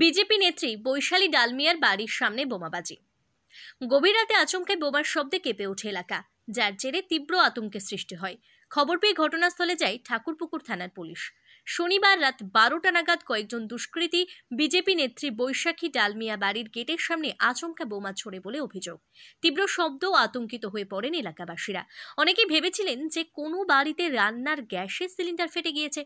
BJP নেত্রী বৈশালী ডালমিয়ার বাড়ির সামনে বোমাবাজি। গভীর রাতে আচমকা বোমার শব্দে কেঁপে ওঠে এলাকা, যার জেরে তীব্র আতঙ্কের সৃষ্টি হয়। খবর পেয়ে ঘটনাস্থলে যায় ঠাকুরপুকুর থানার পুলিশ। শনিবার রাত 12টা নাগাদ কয়েকজন দুষ্কৃতী বিজেপি নেত্রী বৈশাখী ডালমিয়া বাড়ির গেটের সামনে আচমকা বোমা ছোড়ে বলে অভিযোগ। তীব্র শব্দ ও আতঙ্কিত হয়ে পড়েন এলাকাবাসীরা। অনেকেই ভেবেছিলেন যে কোনো বাড়িতে রান্নার গ্যাসের সিলিন্ডার ফেটে গিয়েছে।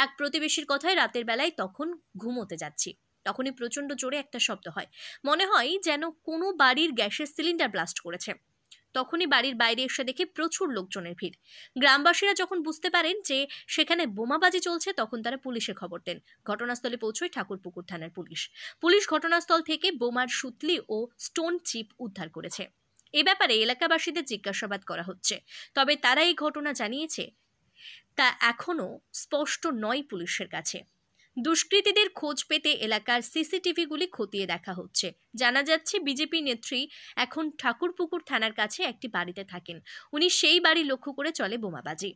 এক প্রতিবেশীর কথায় রাতের বেলায় তখন ঘুমোতে যাচ্ছি, তখনই প্রচন্ড জোরে একটা শব্দ হয়। মনে হয় যেন কোনো বাড়ির গ্যাসের সিলিন্ডার ব্লাস্ট করেছে। তখনই বাড়ির বাইরে এসে দেখে প্রচুর লোকজনের ভিড়। গ্রামবাসীরা যখন বুঝতে পারেন যে সেখানে বোমাবাজি চলছে, তখন তারা পুলিশে খবর দেন। ঘটনাস্থলে পৌঁছয় ঠাকুরপুকুর থানার পুলিশ। পুলিশ ঘটনাস্থল থেকে বোমার সুতলি ও স্টোন চিপ উদ্ধার করেছে। এ ব্যাপারে এলাকাবাসীদের জিজ্ঞাসাবাদ করা হচ্ছে, তবে তারা এই ঘটনা জানিয়েছে তা এখনো স্পষ্ট নয় পুলিশের কাছে। দুষ্কৃতীদের খোঁজ পেতে এলাকার সিসিটিভিগুলি খতিয়ে দেখা হচ্ছে। জানা যাচ্ছে বিজেপি নেত্রী এখন ঠাকুরপুকুর থানার কাছে একটি বাড়িতে থাকেন। উনি সেই বাড়ি লক্ষ্য করে চলে বোমাবাজি।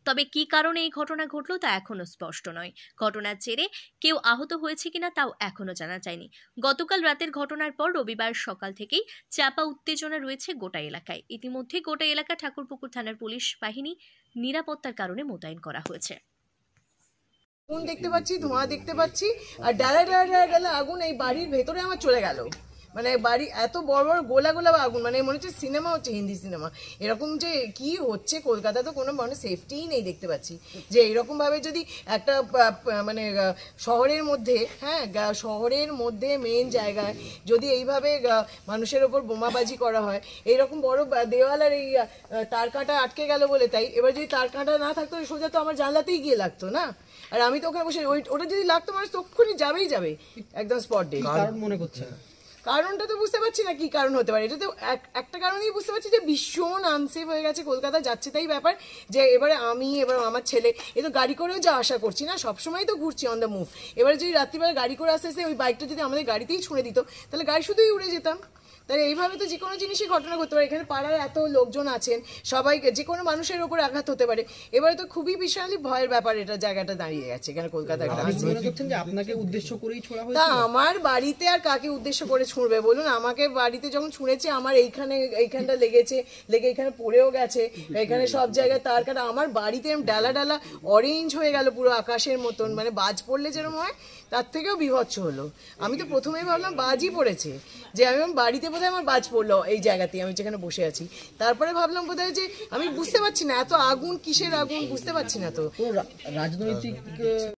তবে কি কারণে এই ঘটনা ঘটল তা এখনো স্পষ্ট নয়। ঘটনার জেরে কেউ আহত হয়েছে কিনা তাও এখনো জানা যায়নি। গতকাল রাতের ঘটনার পর রবিবার সকাল থেকেই চাপা উত্তেজনা রয়েছে গোটা এলাকায়। ইতিমধ্যে গোটা এলাকা ঠাকুরপুকুর থানার পুলিশ বাহিনী নিরাপত্তার কারণে মোতায়েন করা হয়েছে। আগুন দেখতে পাচ্ছি, ধোঁয়া দেখতে পাচ্ছি, আর ডালা ডালা ডালা ডালা আগুন এই বাড়ির ভেতরে আমার চলে গেল। মানে বাড়ি এত বড় বড় গোলা গোলা আগুন, মানে মনে হচ্ছে সিনেমা হচ্ছে, হিন্দি সিনেমা। এরকম যে কি হচ্ছে কলকাতা, তো কোনো মানে সেফটিই নেই দেখতে পাচ্ছি। যে এরকম ভাবে যদি একটা মানে শহরের মধ্যে, হ্যাঁ শহরের মধ্যে মেন জায়গায় যদি এইভাবে মানুষের ওপর বোমাবাজি করা হয়, এইরকম বড় দেওয়াল আর এই তার কাঁটা আটকে গেল বলে তাই। এবার যদি তার কাঁটা না থাকতো সোজা তো আমার জানলাতেই গিয়ে লাগতো না, আর আমি তো ওখানে বসে ওটা যদি লাগতো মানুষ তক্ষুনি যাবেই যাবে একদম স্পট ডেট। কারণ মনে করছে না, কারণটা তো বুঝতে পারছি না কি কারণ হতে পারে। এটা তো একটা কারণেই বুঝতে পারছি যে ভীষণ আনসেফ হয়ে গেছে কলকাতা, যাচ্ছে তাই ব্যাপার। যে এবার আমার ছেলে এ তো গাড়ি করেও যা আশা করছি না, সবসময় তো ঘুরছি অন দ্য মুভ। এবারে যদি রাত্রিবেলা গাড়ি করে আসতে আসতে ওই বাইকটা যদি আমাদের গাড়িতেই ছুঁড়ে দিত, তাহলে গাড়ি শুধুই উড়ে যেতাম। তাহলে এইভাবে তো যে কোনো জিনিসই ঘটনা করতে পারে। এখানে পাড়ার এত লোকজন আছেন, সবাইকে যে কোনো মানুষের ওপর আঘাত হতে পারে। এবারে তো খুবই বিশালই ভয়ের ব্যাপার, এটা জায়গাটা দাঁড়িয়ে গেছে এখানে কলকাতায়। আপনাকে উদ্দেশ্য করেই ছোড়া হয়েছে? তা আমার বাড়িতে আর কাকে উদ্দেশ্য করে ছুঁড়বে বলুন? আমাকে বাড়িতে যখন ছুঁড়েছে আমার এইখানটা লেগে এখানে পড়েও গেছে, এখানে সব জায়গায় তার কাটা। আমার বাড়িতে ডালা ডালা অরেঞ্জ হয়ে গেল পুরো আকাশের মতন, মানে বাজ পড়লে যেরকম হয় তার থেকেও বিভৎস হলো। আমি তো প্রথমেই ভাবলাম বাজই পড়েছে, যে আমি বাড়িতে বোধহয় আমার বাজ পড়লো এই জায়গাতেই আমি যেখানে বসে আছি। তারপরে ভাবলাম বোধহয় যে আমি বুঝতে পারছি না এত আগুন কিসের আগুন বুঝতে পারছি না। তো রাজনৈতিক